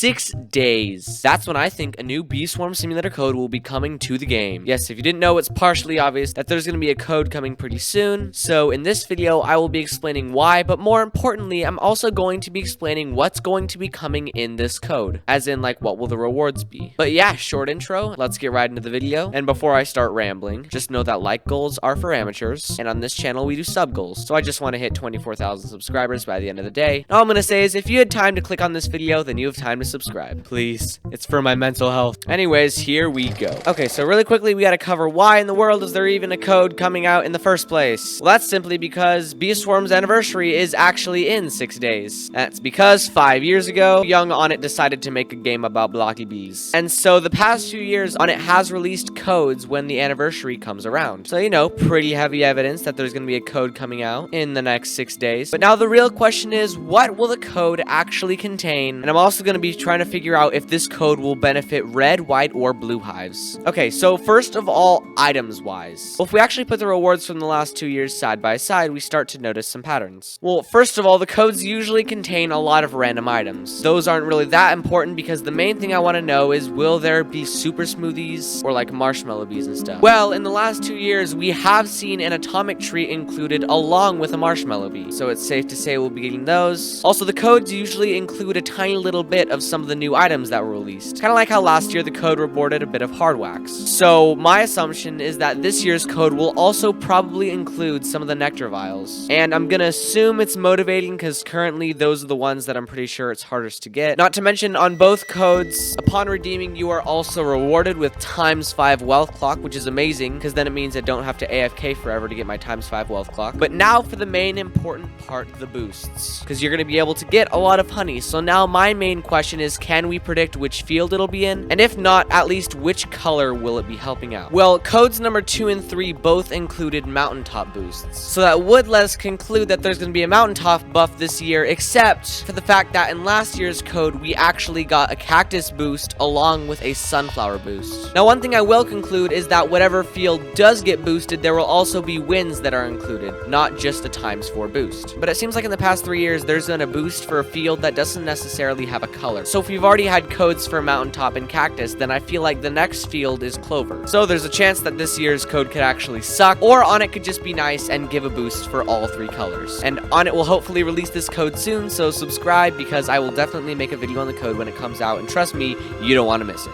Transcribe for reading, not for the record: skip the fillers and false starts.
6 days. That's when I think a new Bee Swarm Simulator code will be coming to the game. Yes, if you didn't know, it's partially obvious that there's going to be a code coming pretty soon. So in this video, I will be explaining why, but more importantly, I'm also going to be explaining what's going to be coming in this code. As in, like, what will the rewards be? But yeah, short intro. Let's get right into the video. And before I start rambling, just know that like goals are for amateurs. And on this channel, we do sub goals. So I just want to hit 24,000 subscribers by the end of the day. And all I'm going to say is if you had time to click on this video, then you have time to subscribe. Please. It's for my mental health. Anyways, here we go. Okay, so really quickly, we got to cover why in the world is there even a code coming out in the first place? Well, that's simply because Bee Swarm's anniversary is actually in 6 days. That's because 5 years ago, Young Onnit decided to make a game about blocky bees. And so the past few years, Onnit has released codes when the anniversary comes around. So, you know, pretty heavy evidence that there's going to be a code coming out in the next 6 days. But now the real question is, what will the code actually contain? And I'm also going to be trying to figure out if this code will benefit red, white, or blue hives. Okay, so first of all, items-wise. Well, if we actually put the rewards from the last 2 years side by side, we start to notice some patterns. Well, first of all, the codes usually contain a lot of random items. Those aren't really that important because the main thing I want to know is, will there be super smoothies or like marshmallow bees and stuff? Well, in the last 2 years, we have seen an atomic tree included along with a marshmallow bee. So it's safe to say we'll be getting those. Also, the codes usually include a tiny little bit of some of the new items that were released. Kind of like how last year the code reported a bit of hard wax. So my assumption is that this year's code will also probably include some of the nectar vials. And I'm gonna assume it's motivating because currently those are the ones that I'm pretty sure it's hardest to get. Not to mention on both codes, upon redeeming, you are also rewarded with ×5 wealth clock, which is amazing because then it means I don't have to AFK forever to get my ×5 wealth clock. But now for the main important part, the boosts, because you're gonna be able to get a lot of honey. So now my main question is, can we predict which field it'll be in? And if not, at least which color will it be helping out? Well, codes number 2 and 3 both included mountaintop boosts. So that would let us conclude that there's going to be a mountaintop buff this year, except for the fact that in last year's code, we actually got a cactus boost along with a sunflower boost. Now, one thing I will conclude is that whatever field does get boosted, there will also be wins that are included, not just a ×4 boost. But it seems like in the past 3 years, there's been a boost for a field that doesn't necessarily have a color. So if we've already had codes for mountaintop and cactus, then I feel like the next field is clover. So there's a chance that this year's code could actually suck, or Onnit could just be nice and give a boost for all 3 colors. And Onnit will hopefully release this code soon, so subscribe because I will definitely make a video on the code when it comes out, and trust me, you don't want to miss it.